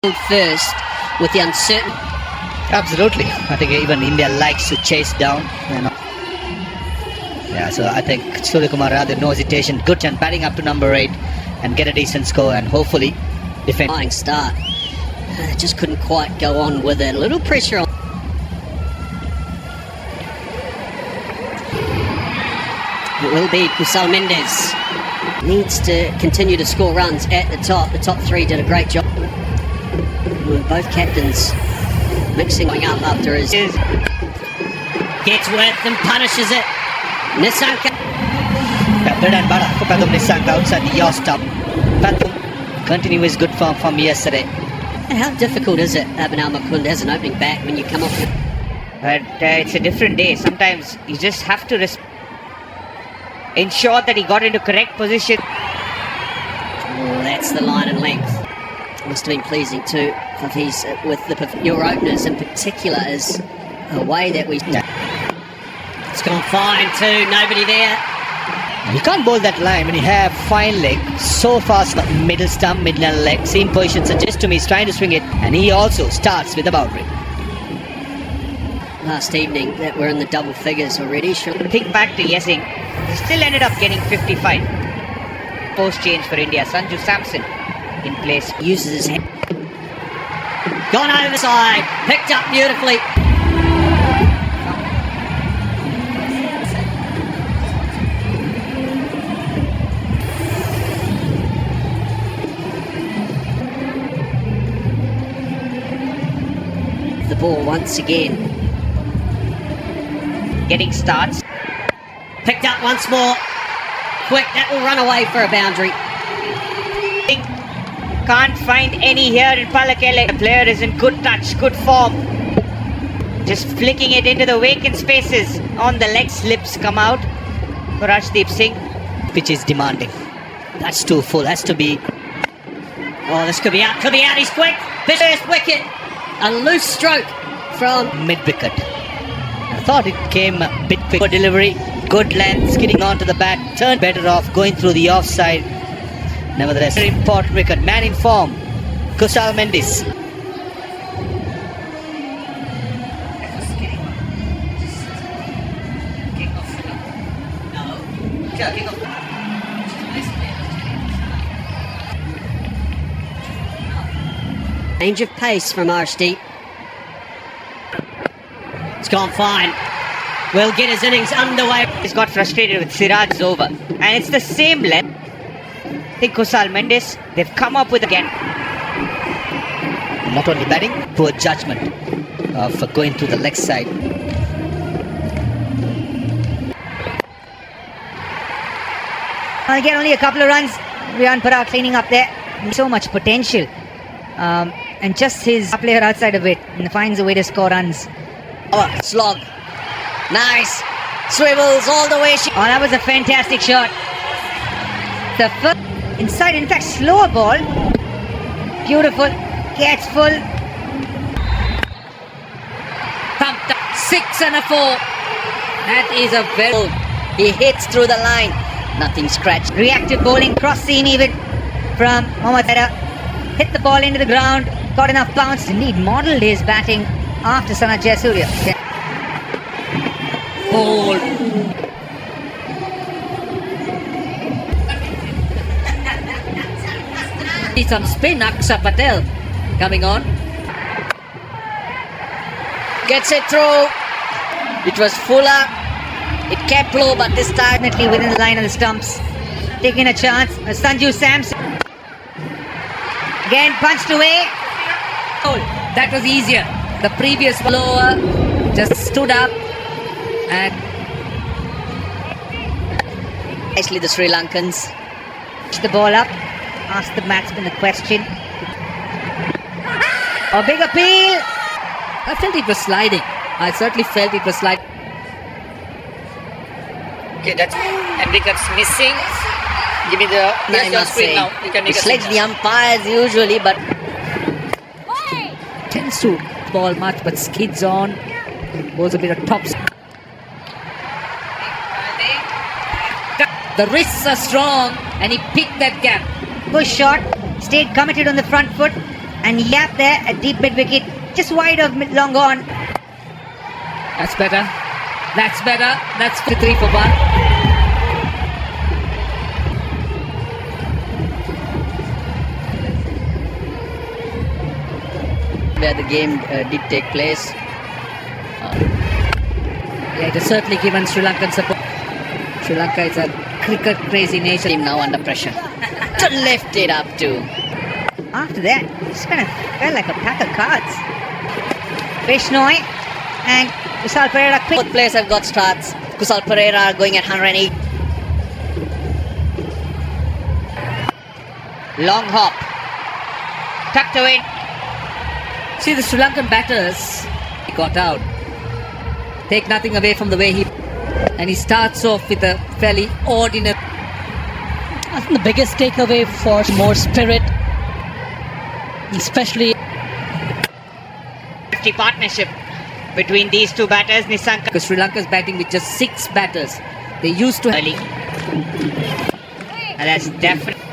first with the uncertain. Absolutely. I think even India likes to chase down. Yeah, so I think Suryakumar rather no hesitation. Good chance batting up to number 8 and get a decent score and hopefully defend. Flying start. Just couldn't quite go on with it. A little pressure on. It will be Kusal Mendes. Needs to continue to score runs at the top. The top three did a great job. Both captains mixing up after his. Gets with and punishes it. Nissanka. Bread and butter for Pathum Nissanka outside the yaw stop. Pathum continue his good form from yesterday. And how difficult is it, Abhinav Mukund, as an opening bat when you come off? But it's a different day. Sometimes you just have to ensure that he got into correct position. Oh, that's the line and length. Must have been pleasing too, if he's with your openers in particular, is a way that we. It's gone fine too. Nobody there. You can't bowl that line when you have fine leg so fast. Middle stump, middle leg, same position suggests to me he's trying to swing it, and he also starts with a boundary. Last evening that we're in the double figures already. Think back to Yasing. He still ended up getting 55. Post change for India. Sanju Samson in place. Uses his hand. Gone overside. Picked up beautifully. The ball once again. Getting starts. Picked up once more. Quick, that will run away for a boundary. Can't find any here in Palakele. The player is in good touch, good form. Just flicking it into the vacant spaces. On the leg, slips come out for Arshdeep Singh. Pitch is demanding. That's too full. Has to be. Oh, this could be out. Could be out. He's quick. First wicket. A loose stroke from mid-wicket. I thought it came a bit quick for delivery. Good length, skidding onto the bat. Turned better off, going through the offside. Nevertheless, very important wicket. Man in form. Kusal Mendes. Change of pace from Arshdeep. It's gone fine. Will get his innings underway. He's got frustrated with Siraj's over. And it's the same length. I think Kusal Mendes, they've come up with again. Not only batting, poor judgment of going to the leg side. Again, only a couple of runs. Riyan Parag cleaning up there. So much potential. And just his player outside of it and finds a way to score runs. Oh, slog. Nice. Swivels all the way. Oh, that was a fantastic shot. The first inside, in fact, slower ball. Beautiful. Gets full. Pumped up. 6 and a 4. That is a very. He hits through the line. Nothing scratched. Reactive bowling, cross seam even from Mohammad Haidar. Hit the ball into the ground. Got enough bounce. Indeed, modelled his batting after Sanath Jayasuriya. Ball. Some spin. Akshar Patel coming on. Gets it through. It was Fuller. It kept low, but this time definitely within the line of the stumps. Taking a chance. Sanju Samson. Again punched away. Oh, that was easier. The previous blower just stood up and nicely the Sri Lankans. The ball up. Asked the batsman a question. A big appeal. I felt it was sliding. I certainly felt it was sliding. Okay, that's Hendricks missing. Give me the your screen now. You can make it selects the umpires usually, but tends to ball much, but skids on. Goes a bit of tops. The wrists are strong, and he picked that gap. Push shot. Stayed committed on the front foot. And Yap there at deep mid wicket, just wide of long on. That's better. That's better. That's 3 for 1. Where the game did take place. Yeah, it has certainly given Sri Lankan support. Sri Lanka is a cricket crazy nation. Team now under pressure to lift it up too. After that, it just kind of felt like a pack of cards. Bishnoi and Kusal Perera quick. Both players have got starts. Kusal Perera going at 108. Long hop. Tucked away. See, the Sri Lankan batters, he got out. Take nothing away from the way and he starts off with a fairly ordinary. I think the biggest takeaway for more spirit, especially 50 partnership between these two batters. Nissanka Because Sri Lanka is batting with just 6 batters. They used to early. And that's definitely.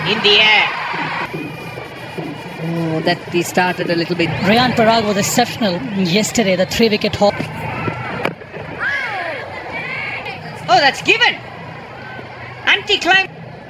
In the air. Oh, that he started a little bit. Ryan Parag was exceptional yesterday, the 3-wicket haul. Oh, that's given. Anti-climb.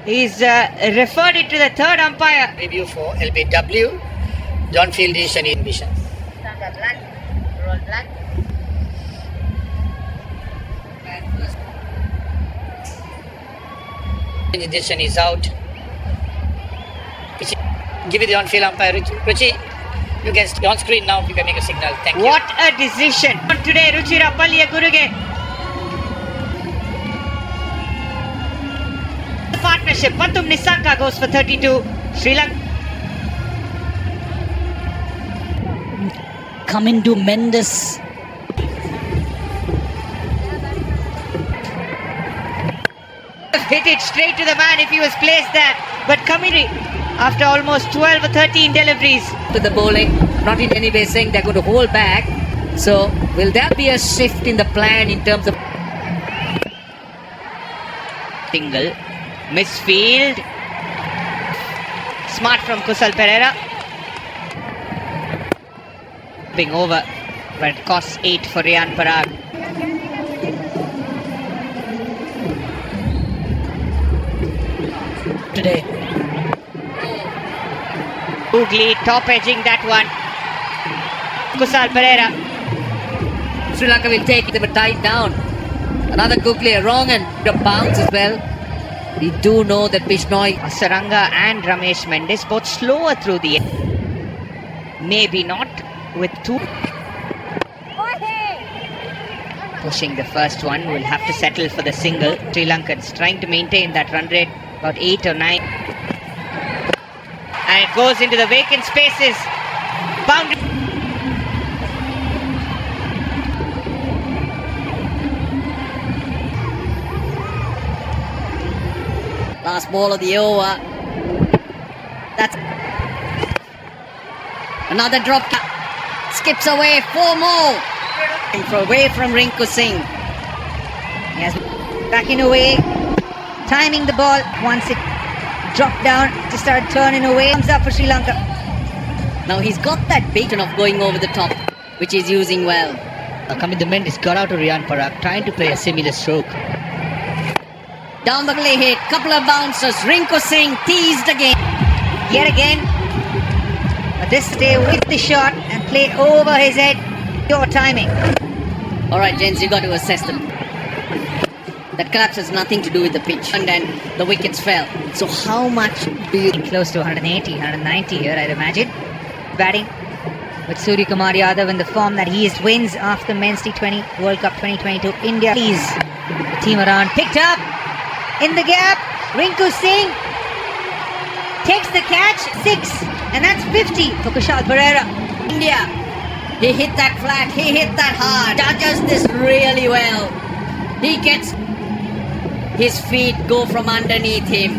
He's referred it to the third umpire. Review for LBW. John Field is an ambition. Decision is out. Give it the on-field umpire, Ruchi. You can on screen now. You can make a signal. Thank you. What a decision today, Ruchira Palya Guruge. Partnership. Patum Nissanka goes for 32. Sri Lanka. Kamindu Mendes. Hit it straight to the man if he was placed there. But Kamiri, after almost 12 or 13 deliveries. To the bowling, not in any way saying they're going to hold back. So, will there be a shift in the plan in terms of Single. Misfield. Smart from Kusal Perera. Being over, but it costs 8 for Ryan Parag. Today. Googly top edging that one. Kusal Perera. Sri Lanka will take it, they were tied down. Another Googly, a wrong and a bounce as well. We do know that Bishnoi. Saranga and Ramesh Mendes both slower through the air. Maybe not with 2. Pushing the first one, will have to settle for the single. Sri Lankans trying to maintain that run rate, about 8 or 9. And it goes into the vacant spaces. Boundary. Last ball of the over. That's another drop. Skips away. 4 more. Away from Rinku Singh. Yes, backing away, timing the ball. Once it dropped down, just started turning away. Comes up for Sri Lanka. Now he's got that bait of going over the top, which he's using well. Kamindu Mendes got out of Ryan Parag, trying to play a similar stroke. Down the play hit, couple of bounces. Rinku Singh teased again. Yet again, but this stay with the shot and play over his head. Your timing. All right, gents, you got to assess them. That collapse has nothing to do with the pitch, and then the wickets fell. So how much do you? Close to 180, 190 here, I'd imagine. Batting with Surya Kumar Yadav in the form that he is, wins after Men's T20 World Cup 2022. India please. The team around picked up in the gap. Rinku Singh takes the catch, 6, and that's 50 for Kusal Perera. India, he hit that flat, he hit that hard, touches this really well. He gets his feet go from underneath him.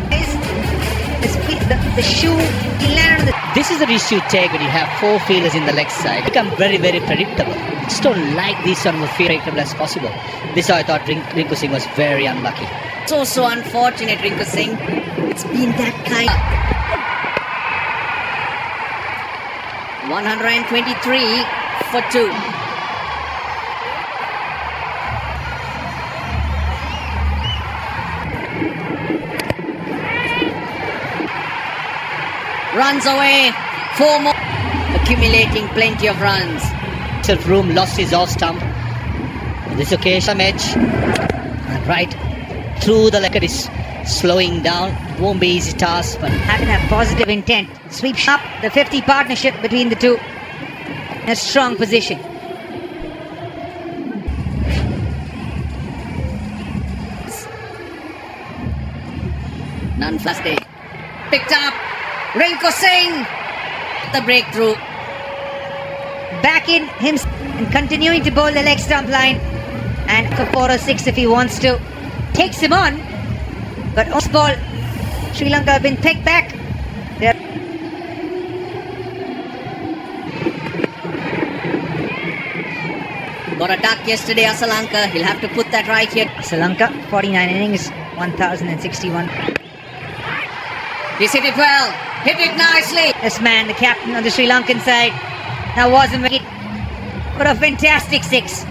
His feet the shoe, he landed on the... This is the risk you take when you have 4 fielders in the leg side. Become very, very predictable. Just don't like these sort of predictable as possible. This I thought Rinku Singh was very unlucky. So unfortunate, Rinku Singh. It's been that kind. 123 for 2. Runs away, 4 more, accumulating plenty of runs. Room lost his off stump. On this occasion, edge. And right through the leg, it is slowing down. Won't be easy task, but Having a positive intent. Sweep up the 50 partnership between the two. In a strong position. None plastic. Picked up. Rinku Singh. The breakthrough. Back in him and continuing to bowl the leg stump line. And for 4 or 6 if he wants to. Takes him on. But on this ball, Sri Lanka have been picked back. They're Got a duck yesterday, Asalanka. He'll have to put that right here. Sri Lanka, 49 innings, 1,061. He's hit it well. Hit it nicely. This man, the captain of the Sri Lankan side, now wasn't making it, but a fantastic 6.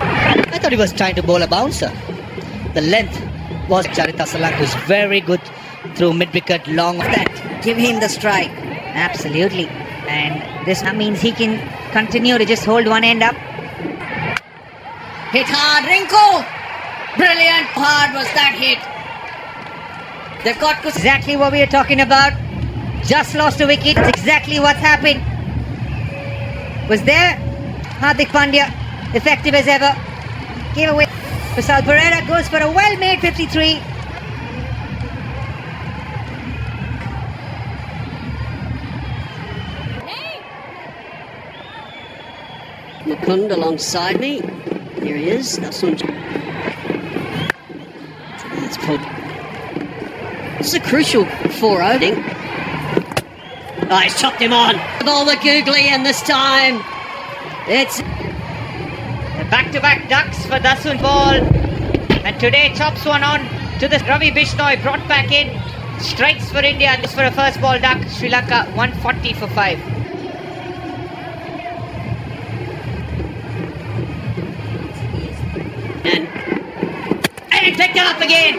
I thought he was trying to bowl a bouncer. The length was Charita Salanka, who's very good through mid-wicket, long. That. Give him the strike. Absolutely. And this means he can continue to just hold one end up. Hit hard, Rinku. Brilliant. Hard was that hit. They've got to... Exactly what we are talking about. Just lost a wicket. That's exactly what's happened. Was there. Hardik Pandya, effective as ever. Gave away. Kusal Perera goes for a well-made 53. Mukund alongside me. Here he is. That's pulled. This is a crucial 4-0. Oh, he's chopped him on. Ball the googly in this time. It's Back-to-back ducks for Dasun Ball. And today chops one on to the Ravi Bishnoi, brought back in. Strikes for India, and this for a first ball duck. Sri Lanka 140 for 5. and he picked it up again.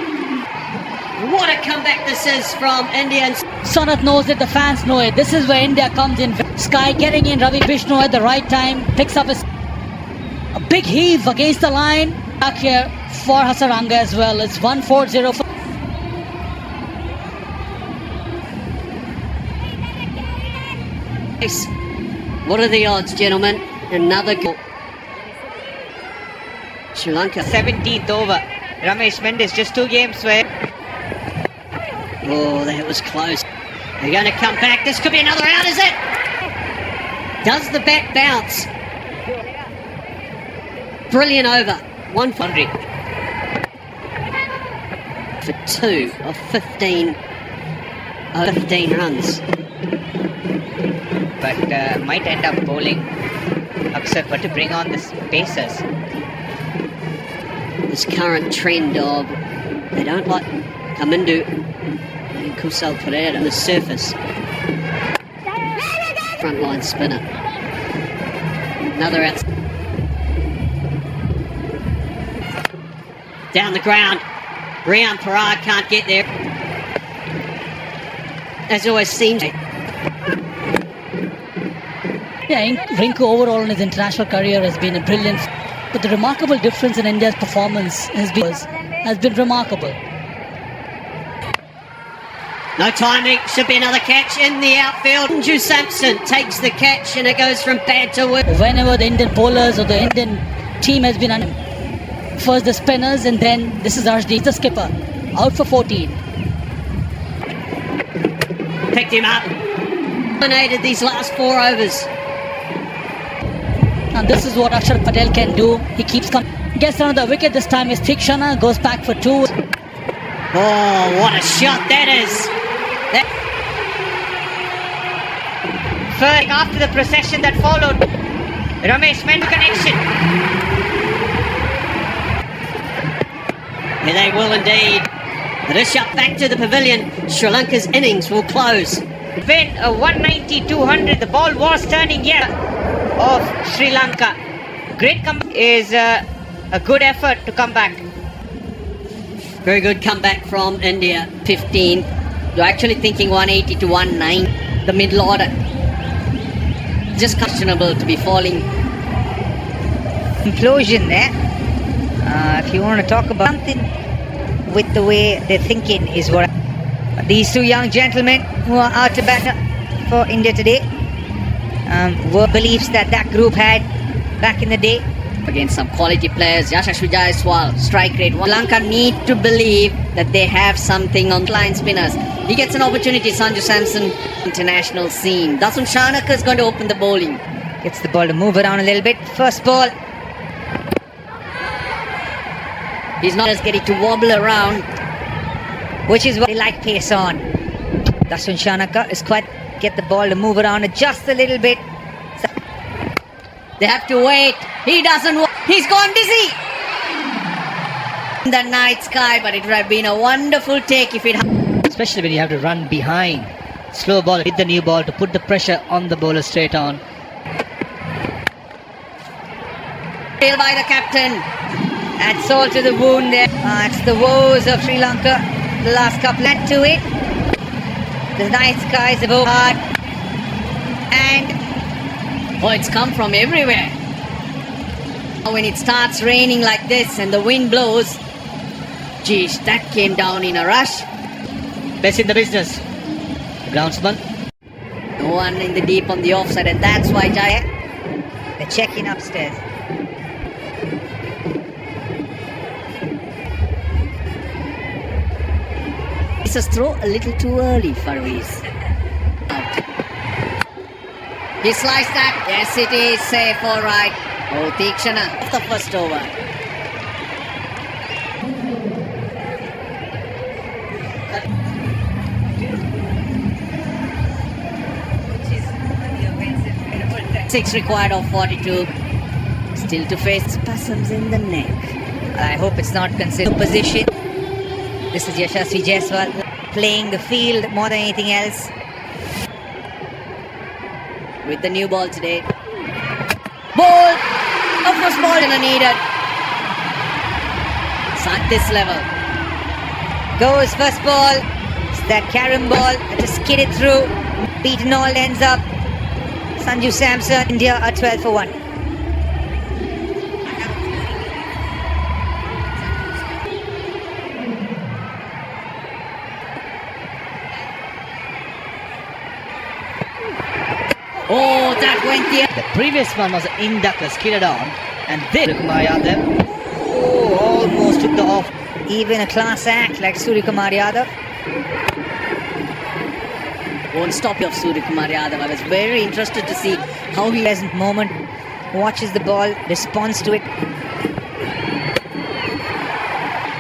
What a comeback this is from Indians. Sanath knows it, the fans know it. This is where India comes in. Sky getting in, Ravi Bishnoi at the right time, picks up a big heave against the line. Back here for Hasaranga as well. It's 140 for... What are the odds, gentlemen? Another goal. Sri Lanka. 17th over. Ramesh Mendes, just 2 games for him. Oh, that was close. They're going to come back. This could be another out, is it? Does the bat bounce? Brilliant over. 140. For 2 of 15 runs. But might end up bowling Aksar, but to bring on the Pacers. This current trend of they don't like Kamindu and Kusal Perera on the surface. Frontline spinner. Another out. Down the ground. Rian Parag can't get there. As always seems. Yeah, Rinku overall in his international career has been a brilliant, but the remarkable difference in India's performance has been remarkable. No timing, should be another catch in the outfield. Sanju Samson takes the catch and it goes from bad to worse. Whenever the Indian bowlers or the Indian team has been first the spinners and then this is Arshdeep, the skipper, out for 14. Picked him up. Dominated these last 4 overs. And this is what Akshar Patel can do. He keeps coming. Gets another wicket. This time is Thikshana. Goes back for 2. Oh, what a shot that is. first after the procession that followed. Ramesh meant connection. And they will indeed. Rishabh back to the pavilion. Sri Lanka's innings will close. Win a 190-200. The ball was turning of Sri Lanka. Great comeback is a good effort to come back. Very good comeback from India. 15. You're actually thinking 180 to 190. The middle order. Just questionable to be falling. Implosion there. If you want to talk about something with the way they're thinking is what these two young gentlemen who are out to bat for India today were beliefs that group had back in the day. Against some quality players, Yashasvi Jaiswal, strike rate. Sri Lanka need to believe that they have something on line spinners. He gets an opportunity, Sanju Samson, international scene. Dasun Shanaka is going to open the bowling. Gets the ball to move around a little bit. First ball. He's not just getting to wobble around, which is what they like pace on. Dasun Shanaka is quite get the ball to move around just a little bit. They have to wait. He doesn't. He's gone dizzy. In the night sky, but it would have been a wonderful take if it. Especially when you have to run behind. Slow ball, hit the new ball to put the pressure on the bowler straight on. Tail by the captain. Adds salt to the wound there. It's the woes of Sri Lanka. The last couple add to it. The night skies above hard. And it's come from everywhere. When it starts raining like this and the wind blows, geez, that came down in a rush. Best in the business. The groundsman. No one in the deep on the offside, and that's why Jaya. they're checking upstairs. This is throw a little too early, Farweez. He sliced that. Yes, it is safe, all right. Oh, Tikshana of the first over. Six required of 42. Still to face spasms in the neck. I hope it's not considered position. This is Yashasvi Jaiswal playing the field more than anything else. With the new ball today. Ball! Of course, ball in a needed. It's at this level. Goes first ball. It's that carom ball. Just skid it through. Beaten all ends up. Sanju Samson, India are 12 for 1. Oh, that went here. The previous one was an inducker, skidded on, and then Kumar Yadav almost took the off. Even a class act like Surya Kumar Yadav. Won't stop you of Surya Kumar Yadav. I was very interested to see how he Pleasant moment. Watches the ball, responds to it.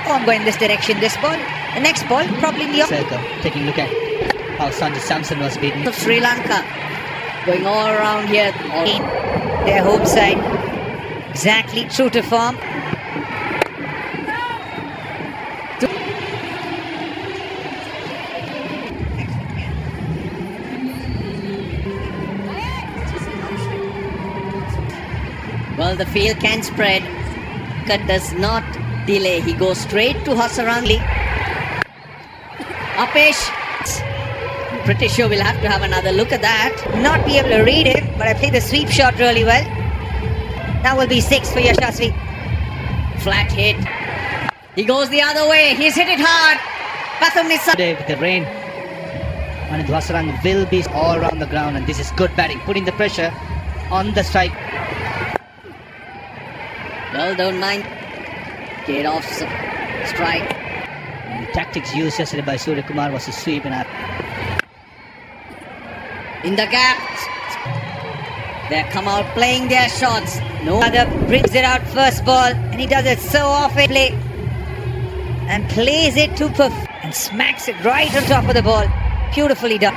Oh, I'm going this direction. This ball. The next ball, probably in the Circle, taking a look at how Sanju Samson was beaten. of Sri Lanka. Going all around here. their home side. Exactly true to form. Well, the field can spread. Cut does not delay. He goes straight to Hasarangi. Apesh. Pretty sure we'll have to have another look at that. Not be able to read it, but I played the sweep shot really well. That will be 6 for Yashasvi. Flat hit. He goes the other way. He's hit it hard. Pathum Nissa. Today with the rain, Anand Hasarang will be all around the ground, and this is good batting, putting the pressure on the strike. Well, don't mind. Get off strike. And the tactics used yesterday by Surya Kumar was to sweep and In the gap. They come out playing their shots. No. Other brings it out first ball, and he does it so often. Play and plays it to and smacks it right on top of the ball. Beautifully done.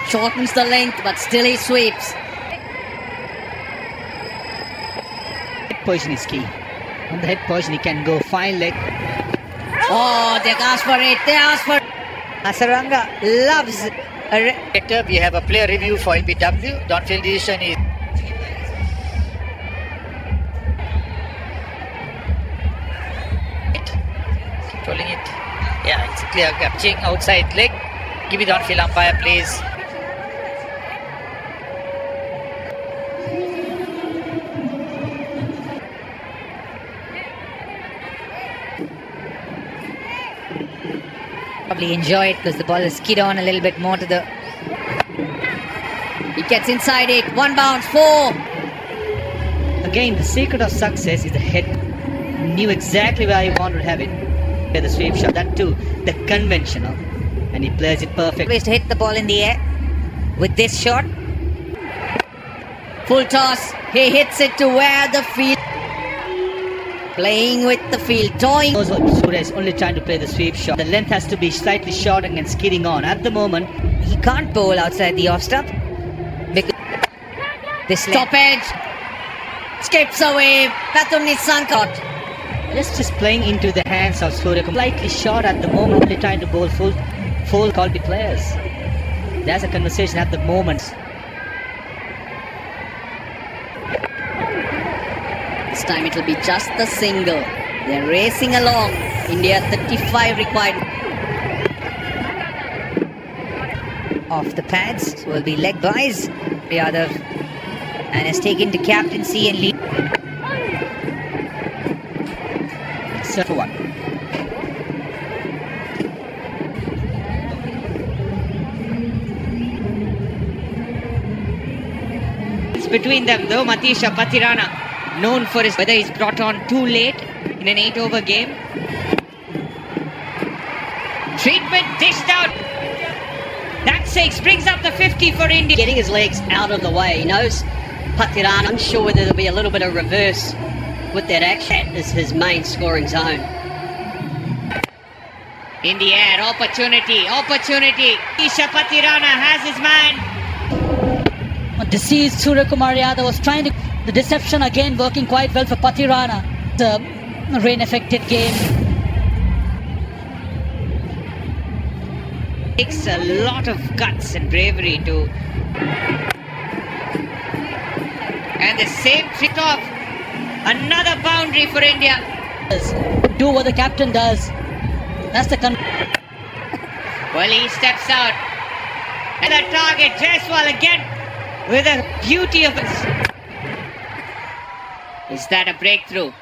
shortens the length, but still he sweeps. Head position is key. On the head position, he can go fine leg. Oh, they asked for it. They asked for it. Hasaranga loves We have a player review for LBW. Downfield decision is. Controlling it. Yeah, it's clear. Catching outside leg. Give it downfield umpire, please. Probably enjoy it because the ball is skid on a little bit more to the. He gets inside it. One bounce, 4. Again, the secret of success is the head. Knew exactly where you wanted to have it. Where the sweep shot. That too, the conventional. And he plays it perfect. Ways to hit the ball in the air with this shot. Full toss. He hits it to where the field. Playing with the field, toying. Knows what Surya is only trying to play the sweep shot. The length has to be slightly short and skidding on. At the moment, He can't bowl outside the off stump because this Top edge. Skips away. Pathum Nisankot. just playing into the hands of Surya. Slightly short at the moment, only trying to bowl full quality players. There's a conversation at the moment. This time it will be just the single. They're racing along. India 35 required. off the pads will be leg buys. Yadav and has taken to captaincy and lead. For one. It's between them though. Matisha Patirana, known for his whether he's brought on too late in an 8-over game. Treatment dished out. That 6 brings up the 50 for India. Getting his legs out of the way. He knows Patirana. Unsure whether there'll be a little bit of reverse with that action. That is his main scoring zone. In the air, opportunity. Isha Patirana has his man. Deceased Surya Kumar Yadav was trying to. The deception again working quite well for Patirana. The rain affected game. Takes a lot of guts and bravery to. And the same trick off. Another boundary for India. Do what the captain does. That's the Well, he steps out. And the target, Jaiswal again with a beauty of it. Is that a breakthrough?